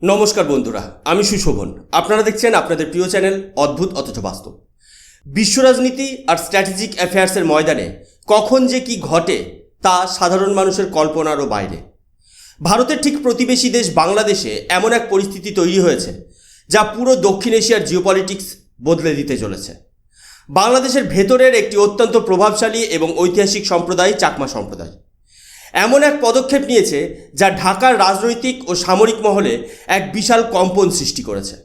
নমস্কার বন্ধুরা, আমি সুশোভন। আপনারা দেখছেন আপনাদের প্রিয় চ্যানেল অদ্ভুত অথচ বাস্তব। বিশ্ব রাজনীতি আর স্ট্র্যাটেজিক অ্যাফেয়ার্সের ময়দানে কখন যে কি ঘটে তা সাধারণ মানুষের কল্পনারও বাইরে। ভারতের ঠিক প্রতিবেশী দেশ বাংলাদেশে এমন এক পরিস্থিতি তৈরি হয়েছে যা পুরো দক্ষিণ এশিয়ার জিওপলিটিক্স বদলে দিতে চলেছে। বাংলাদেশের ভেতরের একটি অত্যন্ত প্রভাবশালী এবং ঐতিহাসিক সম্প্রদায় চাকমা সম্প্রদায় এমন এক পদক্ষেপ নিয়েছে যা ঢাকার রাজনৈতিক ও সামরিক মহলে এক বিশাল কম্পন সৃষ্টি করেছে।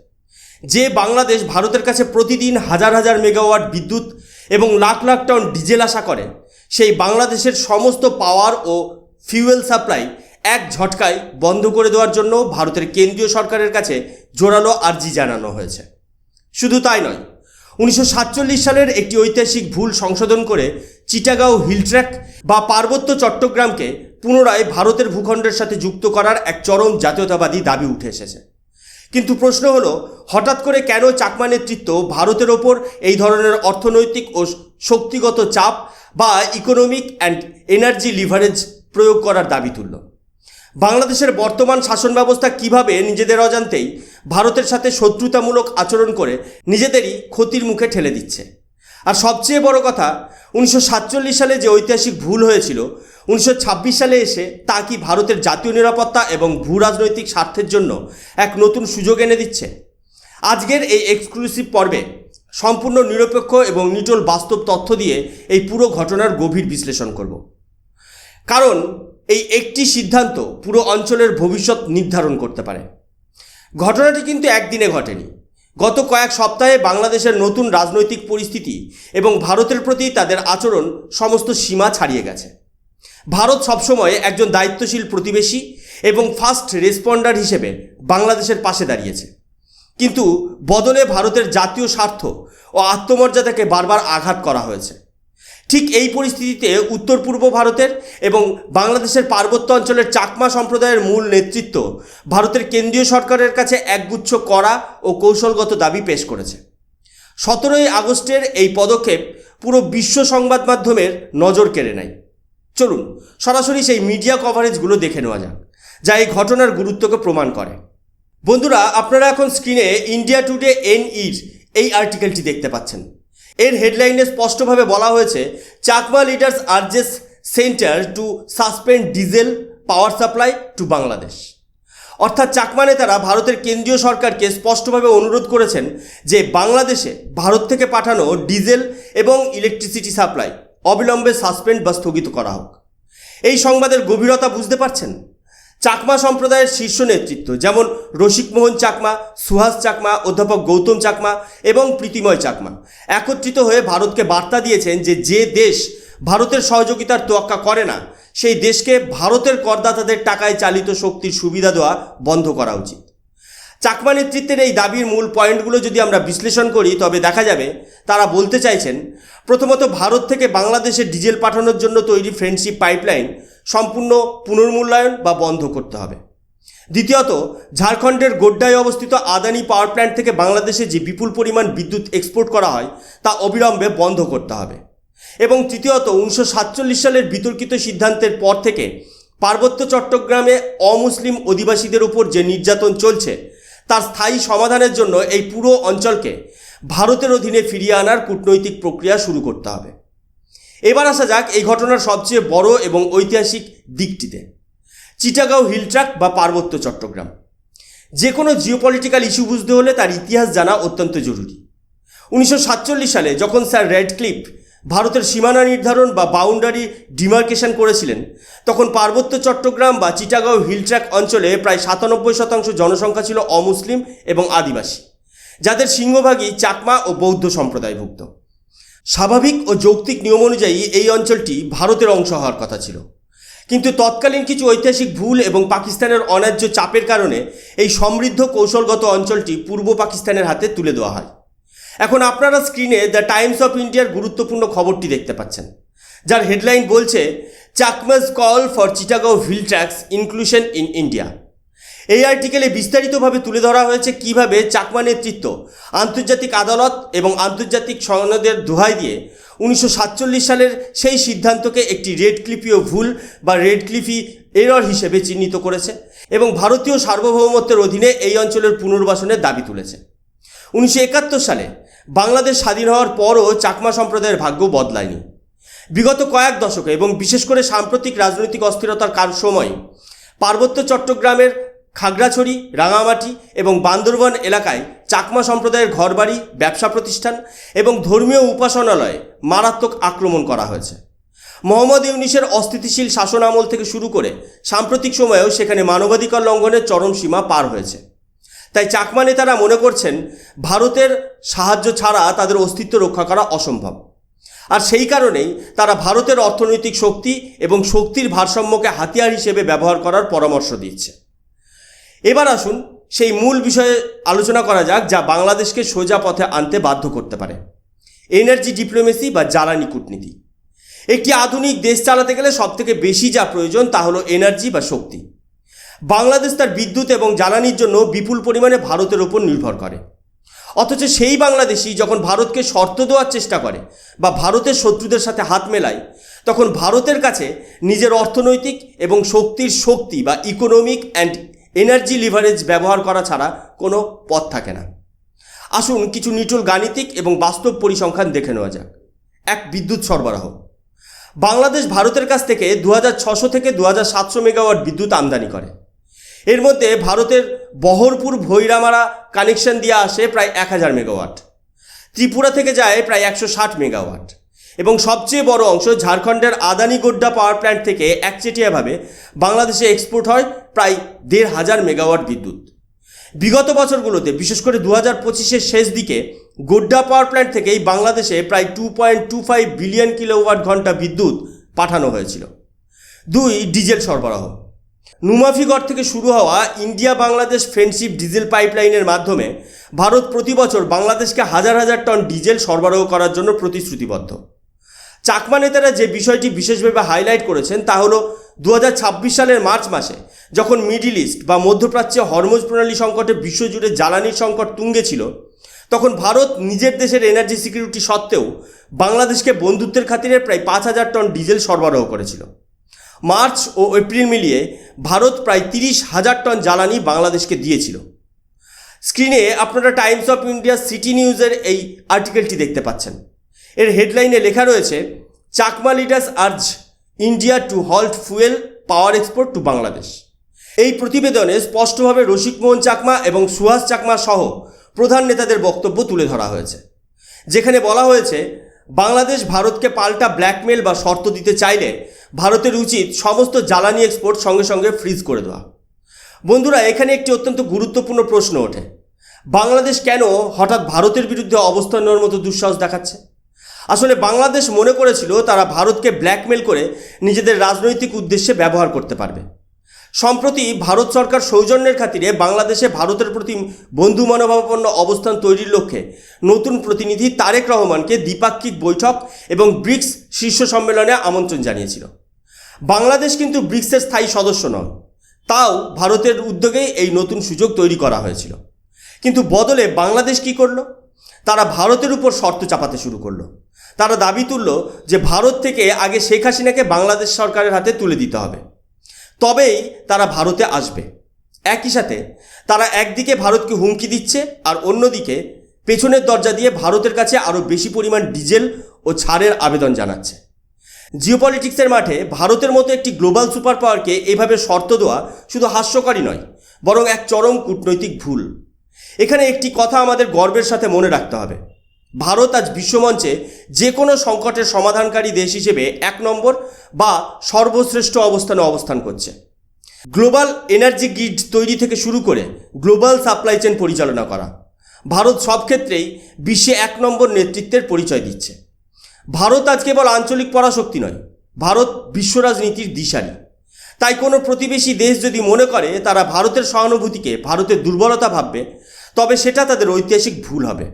যে বাংলাদেশ ভারতের কাছে প্রতিদিন হাজার হাজার মেগাওয়াট বিদ্যুৎ এবং লাখ লাখ টন ডিজেল আশা করে, সেই বাংলাদেশের সমস্ত পাওয়ার ও ফিউয়েল সাপ্লাই এক ঝটকায় বন্ধ করে দেওয়ার জন্য ভারতের কেন্দ্রীয় সরকারের কাছে জোরালো আর্জি জানানো হয়েছে। শুধু তাই নয়, 1947 সালের একটি ঐতিহাসিক ভুল সংশোধন করে চিটাগাঁও হিল ট্র্যাক বা পার্বত্য চট্টগ্রামকে পুনরায় ভারতের ভূখণ্ডের সাথে যুক্ত করার এক চরম জাতীয়তাবাদী দাবি উঠে এসেছে। কিন্তু প্রশ্ন হলো, হঠাৎ করে কেন চাকমা নেতৃত্ব ভারতের ওপর এই ধরনের অর্থনৈতিক ও শক্তিগত চাপ বা ইকোনমিক অ্যান্ড এনার্জি লিভারেজ প্রয়োগ করার দাবি তুলল? বাংলাদেশের বর্তমান শাসন ব্যবস্থা কিভাবে নিজেদের অজান্তেই ভারতের সাথে শত্রুতামূলক আচরণ করে নিজেদেরই ক্ষতির মুখে ঠেলে দিচ্ছে? আর সবচেয়ে বড় কথা, 1947 সালে যে ঐতিহাসিক ভুল হয়েছিল, 1926 সালে এসে তা কি ভারতের জাতীয় নিরাপত্তা এবং ভূ রাজনৈতিক স্বার্থের জন্য এক নতুন সুযোগ এনে দিচ্ছে? আজকের এই এক্সক্লুসিভ পর্বে সম্পূর্ণ নিরপেক্ষ এবং নিটোল বাস্তব তথ্য দিয়ে এই পুরো ঘটনার গভীর বিশ্লেষণ করব। কারণ এই একটি সিদ্ধান্ত পুরো অঞ্চলের ভবিষ্যৎ নির্ধারণ করতে পারে। ঘটনাটি কিন্তু একদিনে ঘটেনি। গত কয়েক সপ্তাহে বাংলাদেশের নতুন রাজনৈতিক পরিস্থিতি এবং ভারতের প্রতি তাদের আচরণ সমস্ত সীমা ছাড়িয়ে গেছে। ভারত সবসময় একজন দায়িত্বশীল প্রতিবেশী এবং ফার্স্ট রেসপন্ডার হিসেবে বাংলাদেশের পাশে দাঁড়িয়েছে, কিন্তু বদলে ভারতের জাতীয় স্বার্থ ও আত্মমর্যাদাকে বারবার আঘাত করা হয়েছে। ঠিক এই পরিস্থিতিতে উত্তর পূর্ব ভারতের এবং বাংলাদেশের পার্বত্য অঞ্চলের চাকমা সম্প্রদায়ের মূল নেতৃত্ব ভারতের কেন্দ্রীয় সরকারের কাছে একগুচ্ছ কড়া ও কৌশলগত দাবি পেশ করেছে। 17ই আগস্টের এই পদক্ষেপ পুরো বিশ্ব সংবাদ মাধ্যমের নজর কেড়ে নেয়। চলুন সরাসরি সেই মিডিয়া কভারেজগুলো দেখে নেওয়া যাক, যা এই ঘটনার গুরুত্বকে প্রমাণ করে। বন্ধুরা, আপনারা এখন স্ক্রিনে ইন্ডিয়া টুডে NEর এই আর্টিকেলটি দেখতে পাচ্ছেন। এর হেডলাইনে স্পষ্টভাবে বলা হয়েছে, Chakma leaders urges center to suspend diesel power supply to Bangladesh. অর্থাৎ চাকমা নেতারা ভারতের কেন্দ্রীয় সরকারকে স্পষ্টভাবে অনুরোধ করেছেন যে বাংলাদেশে ভারত থেকে পাঠানো ডিজেল এবং ইলেকট্রিসিটি সাপ্লাই অবিলম্বে সাসপেন্ড বা স্থগিত করা হোক। এই সংবাদের গভীরতা বুঝতে পারছেন? চাকমা সম্প্রদায়ের শীর্ষ নেতৃত্ব যেমন রসিকমোহন চাকমা, সুহাস চাকমা, অধ্যাপক গৌতম চাকমা এবং প্রীতিময় চাকমা একত্রিত হয়ে ভারতকে বার্তা দিয়েছেন যে যে দেশ ভারতের সহযোগিতার তোয়াক্কা করে না, সেই দেশকে ভারতের করদাতাদের টাকায় চালিত শক্তির সুবিধা দেওয়া বন্ধ করা উচিত। চাকমা নেতৃত্বের এই দাবির মূল পয়েন্টগুলো যদি আমরা বিশ্লেষণ করি, তবে দেখা যাবে তারা বলতে চাইছেন, প্রথমত ভারত থেকে বাংলাদেশে ডিজেল পাঠানোর জন্য তৈরি ফ্রেন্ডশিপ পাইপলাইন সম্পূর্ণ পুনর্মূল্যায়ন বা বন্ধ করতে হবে। দ্বিতীয়ত, ঝাড়খণ্ডের গোড্ডায় অবস্থিত আদানি পাওয়ার প্ল্যান্ট থেকে বাংলাদেশে যে বিপুল পরিমাণ বিদ্যুৎ এক্সপোর্ট করা হয় তা অবিলম্বে বন্ধ করতে হবে। এবং তৃতীয়ত, 1947 সালের বিতর্কিত সিদ্ধান্তের পর থেকে পার্বত্য চট্টগ্রামে অমুসলিম অধিবাসীদের উপর যে নির্যাতন চলছে তার স্থায়ী সমাধানের জন্য এই পুরো অঞ্চলকে ভারতের অধীনে ফিরিয়ে আনার কূটনৈতিক প্রক্রিয়া শুরু করতে হবে। এবার আসা যাক এই ঘটনার সবচেয়ে বড় এবং ঐতিহাসিক দিকটিতে, চিটাগাঁও হিল ট্র্যাক বা পার্বত্য চট্টগ্রাম। যে কোনো জিওপলিটিক্যাল ইস্যু বুঝতে হলে তার ইতিহাস জানা অত্যন্ত জরুরি। 1947 সালে যখন স্যার রেডক্লিফ ভারতের সীমানা নির্ধারণ বা বাউন্ডারি ডিমার্কেশন করেছিলেন, তখন পার্বত্য চট্টগ্রাম বা চিটাগাঁও হিল ট্র্যাক অঞ্চলে প্রায় 97% জনসংখ্যা ছিল অমুসলিম এবং আদিবাসী, যাদের সিংহভাগই চাকমা ও বৌদ্ধ সম্প্রদায়ভুক্ত। স্বাভাবিক ও যৌক্তিক নিয়ম অনুযায়ী এই অঞ্চলটি ভারতের অংশ হওয়ার কথা ছিল, কিন্তু তৎকালীন কিছু ঐতিহাসিক ভুল এবং পাকিস্তানের অন্যায্য চাপের কারণে এই সমৃদ্ধ কৌশলগত অঞ্চলটি পূর্ব পাকিস্তানের হাতে তুলে দেওয়া হয়। এখন আপনারা স্ক্রিনে দ্য টাইমস অফ ইন্ডিয়ার গুরুত্বপূর্ণ খবরটি দেখতে পাচ্ছেন, যার হেডলাইন বলছে, Chakmas call for Chittagong hill tracts inclusion in India. এই আর্টিকেলে বিস্তারিতভাবে তুলে ধরা হয়েছে কিভাবে চাকমা নেতৃত্ব আন্তর্জাতিক আদালত এবং আন্তর্জাতিক সনদের দোহাই দিয়ে 1947 সালের সেই সিদ্ধান্তকে একটি রেডক্লিফীয় ভুল বা রেডক্লিফি এরর হিসেবে চিহ্নিত করেছে এবং ভারতীয় সার্বভৌমত্বের অধীনে এই অঞ্চলের পুনর্বাসনের দাবি তুলেছে। 1971 সালে বাংলাদেশ স্বাধীন হওয়ার পরও চাকমা সম্প্রদায়ের ভাগ্য বদলায়নি। বিগত কয়েক দশকে এবং বিশেষ করে সাম্প্রতিক রাজনৈতিক অস্থিরতার সময় পার্বত্য চট্টগ্রামের খাগড়াছড়ি, রাঙামাটি এবং বান্দরবান এলাকায় চাকমা সম্প্রদায়ের ঘরবাড়ি, ব্যবসা প্রতিষ্ঠান এবং ধর্মীয় উপাসনালয়ে মারাত্মক আক্রমণ করা হয়েছে। মোহাম্মদ ইউনূসের অস্থিতিশীল শাসন আমল থেকে শুরু করে সাম্প্রতিক সময়েও সেখানে মানবাধিকার লঙ্ঘনের চরম সীমা পার হয়েছে। তাই চাকমা নেতারা মনে করছেন ভারতের সাহায্য ছাড়া তাদের অস্তিত্ব রক্ষা করা অসম্ভব, আর সেই কারণেই তারা ভারতের অর্থনৈতিক শক্তি এবং শক্তির ভারসাম্যকে হাতিয়ার হিসেবে ব্যবহার করার পরামর্শ দিচ্ছে। এবার আসুন সেই মূল বিষয়ে আলোচনা করা যাক, যা বাংলাদেশকে সোজা পথে আনতে বাধ্য করতে পারে: এনার্জি ডিপ্লোমেসি বা জ্বালানি কূটনীতি। একটি আধুনিক দেশ চালাতে গেলে সবথেকে বেশি যা প্রয়োজন তা হলো এনার্জি বা শক্তি। বাংলাদেশ তার বিদ্যুৎ এবং জ্বালানির জন্য বিপুল পরিমাণে ভারতের ওপর নির্ভর করে, অথচ সেই বাংলাদেশি যখন ভারতকে শর্ত দেওয়ার চেষ্টা করে বা ভারতের শত্রুদের সাথে হাত মেলায়, তখন ভারতের কাছে নিজের অর্থনৈতিক এবং শক্তি বা ইকোনমিক অ্যান্ড এনার্জি লিভারেজ ব্যবহার করা ছাড়া কোনো পথ থাকে না। আসুন কিছু নিটল গাণিতিক এবং বাস্তব পরিসংখ্যান দেখে নেওয়া যাক। এক, বিদ্যুৎ সরবরাহ। বাংলাদেশ ভারতের কাছ থেকে 2600 থেকে 2700 মেগাওয়াট বিদ্যুৎ আমদানি করে। এর মধ্যে ভারতের বহরপুর ভৈরামারা কানেকশন দিয়ে আসে প্রায় 1000 মেগাওয়াট, ত্রিপুরা থেকে যায় প্রায় 160 মেগাওয়াট এবং সবচেয়ে বড় অংশ ঝাড়খণ্ডের আদানি গোড্ডা পাওয়ার প্ল্যান্ট থেকে একচেটিয়াভাবে বাংলাদেশে এক্সপোর্ট হয় প্রায় 1500 মেগাওয়াট বিদ্যুৎ। বিগত বছরগুলোতে, বিশেষ করে 2025-এর শেষ দিকে, গোড্ডা পাওয়ার প্ল্যান্ট থেকেই বাংলাদেশে প্রায় 2.25 বিলিয়ন কিলোওয়াট ঘন্টা বিদ্যুৎ পাঠানো হয়েছিল। 2, ডিজেল সরবরাহ। নুমাফিগড় থেকে শুরু হওয়া ইন্ডিয়া বাংলাদেশ ফ্রেন্ডশিপ ডিজেল পাইপলাইনের মাধ্যমে ভারত প্রতি বছর বাংলাদেশকে হাজার হাজার টন ডিজেল সরবরাহ করার জন্য প্রতিশ্রুতিবদ্ধ। চাকমা নেতারা যে বিষয়টি বিশেষভাবে হাইলাইট করেছেন তা হলো 2026 সালের মার্চ মাসে যখন মিডল ইস্ট বা মধ্যপ্রাচ্যে হরমুজ প্রণালী সংকটে বিশ্বজুড়ে জ্বালানির সংকট তুঙ্গে ছিল, তখন ভারত নিজের দেশের এনার্জি সিকিউরিটি সত্ত্বেও বাংলাদেশকে বন্ধুত্বের খাতিরে প্রায় 5000 টন ডিজেল সরবরাহ করেছিল। মার্চ ও এপ্রিল মিলিয়ে ভারত প্রায় 30,000 টন জ্বালানি বাংলাদেশকে দিয়েছিল। স্ক্রিনে আপনারা টাইমস অফ ইন্ডিয়া সিটি নিউজের এই আর্টিকেলটি দেখতে পাচ্ছেন। এর হেডলাইনে লেখা রয়েছে, Chakma leaders urge India two halt fuel পাওয়ার এক্সপোর্ট টু বাংলাদেশ। এই প্রতিবেদনে স্পষ্টভাবে রসিকমোহন চাকমা এবং সুহাস চাকমা সহ প্রধান নেতাদের বক্তব্য তুলে ধরা হয়েছে, যেখানে বলা হয়েছে বাংলাদেশ ভারতকে পাল্টা ব্ল্যাকমেল বা শর্ত দিতে চাইলে ভারতের উচিত সমস্ত জ্বালানি এক্সপোর্ট সঙ্গে সঙ্গে ফ্রিজ করে দেওয়া। বন্ধুরা, এখানে একটি অত্যন্ত গুরুত্বপূর্ণ প্রশ্ন ওঠে: বাংলাদেশ কেন হঠাৎ ভারতের বিরুদ্ধে অবস্থান নেওয়ার মতো দুঃসাহস দেখাচ্ছে? আসলে বাংলাদেশ মনে করেছিল তারা ভারতকে ব্ল্যাকমেল করে নিজেদের রাজনৈতিক উদ্দেশ্যে ব্যবহার করতে পারবে। সম্প্রতি ভারত সরকার সৌজন্যের খাতিরে বাংলাদেশে ভারতের প্রতি বন্ধু মনোভাবাপন্ন অবস্থান তৈরির লক্ষ্যে নতুন প্রতিনিধি তারেক রহমানকে দ্বিপাক্ষিক বৈঠক এবং ব্রিক্স শীর্ষ সম্মেলনে আমন্ত্রণ জানিয়েছিল। বাংলাদেশ কিন্তু ব্রিক্সের স্থায়ী সদস্য নয়, তাও ভারতের উদ্যোগেই এই নতুন সুযোগ তৈরি করা হয়েছিল। কিন্তু বদলে বাংলাদেশ কি করলো? তারা ভারতের উপর শর্ত চাপাতে শুরু করলো। তারা দাবি তুলল যে ভারত থেকে আগে শেখ হাসিনাকে বাংলাদেশ সরকারের হাতে তুলে দিতে হবে, তবেই তারা ভারতে আসবে। একই সাথে তারা একদিকে ভারতকে হুমকি দিচ্ছে আর অন্যদিকে পেছনের দরজা দিয়ে ভারতের কাছে আরও বেশি পরিমাণ ডিজেল ও ছাড়ের আবেদন জানাচ্ছে। জিওপলিটিক্সের মাঠে ভারতের মতো একটি গ্লোবাল সুপার পাওয়ারকে এভাবে শর্ত দেওয়া শুধু হাস্যকরই নয়, বরং এক চরম কূটনৈতিক ভুল। এখানে একটি কথা আমাদের গর্বের সাথে মনে রাখতে হবে: ভারত আজ বিশ্বমঞ্চে যে কোনো সংকটের সমাধানকারী দেশ হিসেবে 1 নম্বর বা সর্বশ্রেষ্ঠ অবস্থানে অবস্থান করছে। গ্লোবাল এনার্জি গ্রিড তৈরি থেকে শুরু করে গ্লোবাল সাপ্লাই চেন পরিচালনা করা, ভারত সব ক্ষেত্রেই বিশ্বে 1 নম্বর নেতৃত্বের পরিচয় দিচ্ছে। ভারত আজ কেবল আঞ্চলিক পরাশক্তি নয়, ভারত বিশ্ব রাজনীতির দিশারি। তাই কোনো প্রতিবেশী দেশ যদি মনে করে তারা ভারতের সহানুভূতিকে ভারতের দুর্বলতা ভাববে, তবে সেটা তাদের ঐতিহাসিক ভুল হবে।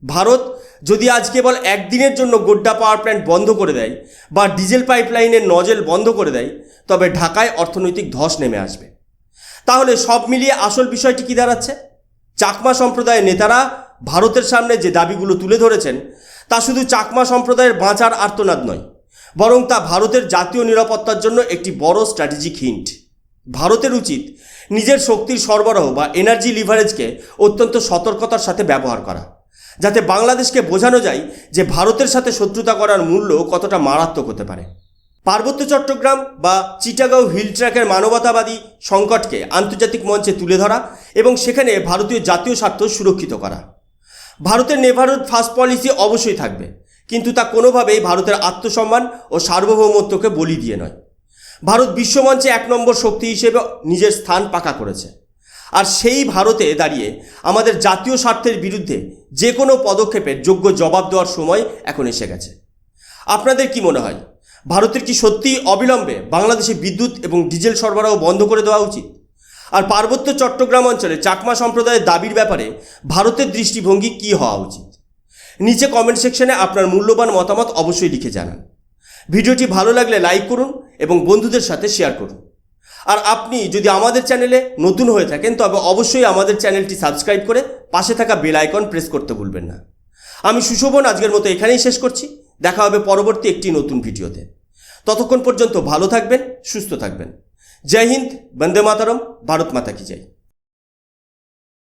ভারত যদি আজ কেবল একদিনের জন্য গোড্ডা পাওয়ার প্ল্যান্ট বন্ধ করে দেয় বা ডিজেল পাইপলাইনের নজেল বন্ধ করে দেয়, তবে ঢাকায় অর্থনৈতিক ধস নেমে আসবে। তাহলে সব মিলিয়ে আসল বিষয়টি কি দাঁড়াচ্ছে? চাকমা সম্প্রদায়ের নেতারা ভারতের সামনে যে দাবিগুলো তুলে ধরেছেন তা শুধু চাকমা সম্প্রদায়ের বাঁচার আর্তনাদ নয়, বরং তা ভারতের জাতীয় নিরাপত্তার জন্য একটি বড় স্ট্র্যাটেজিক হিন্ট। ভারতের উচিত নিজের শক্তির সরবরাহ বা এনার্জি লিভারেজকে অত্যন্ত সতর্কতার সাথে ব্যবহার করা, যাতে বাংলাদেশকে বোঝানো যায় যে ভারতের সাথে শত্রুতা করার মূল্য কতটা মারাত্মক হতে পারে। পার্বত্য চট্টগ্রাম বা চিটাগাং হিল ট্র্যাকের মানবতাবাদী সংকটকে আন্তর্জাতিক মঞ্চে তুলে ধরা এবং সেখানে ভারতীয় জাতীয় স্বার্থ সুরক্ষিত করা। ভারতের নেভারহুড ফার্স্ট পলিসি অবশ্যই থাকবে, কিন্তু তা কোনোভাবেই ভারতের আত্মসম্মান ও সার্বভৌমত্বকে বলি দিয়ে নয়। ভারত বিশ্বমঞ্চে 1 নম্বর শক্তি হিসেবে নিজের স্থান পাকা করেছে, আর সেই ভারতে দাঁড়িয়ে আমাদের জাতীয় স্বার্থের বিরুদ্ধে যে কোনো পদক্ষেপের যোগ্য জবাব দেওয়ার সময় এখন এসে গেছে। আপনাদের কি মনে হয়, ভারতের কি সত্যিই অবিলম্বে বাংলাদেশে বিদ্যুৎ এবং ডিজেল সরবরাহ বন্ধ করে দেওয়া উচিত? আর পার্বত্য চট্টগ্রাম অঞ্চলে চাকমা সম্প্রদায়ের দাবির ব্যাপারে ভারতের দৃষ্টিভঙ্গি কী হওয়া উচিত? নিচে কমেন্ট সেকশনে আপনার মূল্যবান মতামত অবশ্যই লিখে জানান। ভিডিওটি ভালো লাগলে লাইক করুন এবং বন্ধুদের সাথে শেয়ার করুন। আর আপনি যদি আমাদের চ্যানেলে নতুন হয়ে থাকেন তবে অবশ্যই আমাদের চ্যানেলটি সাবস্ক্রাইব করে পাশে থাকা বেল আইকন প্রেস করতে ভুলবেন না। আমি সুশোভন আজকের মতো এখানেই শেষ করছি। দেখা হবে পরবর্তী একটি নতুন ভিডিওতে। ততক্ষণ পর্যন্ত ভালো থাকবেন, সুস্থ থাকবেন। জয় হিন্দ, বন্দে মাতরম, ভারত মাতা কি জয়।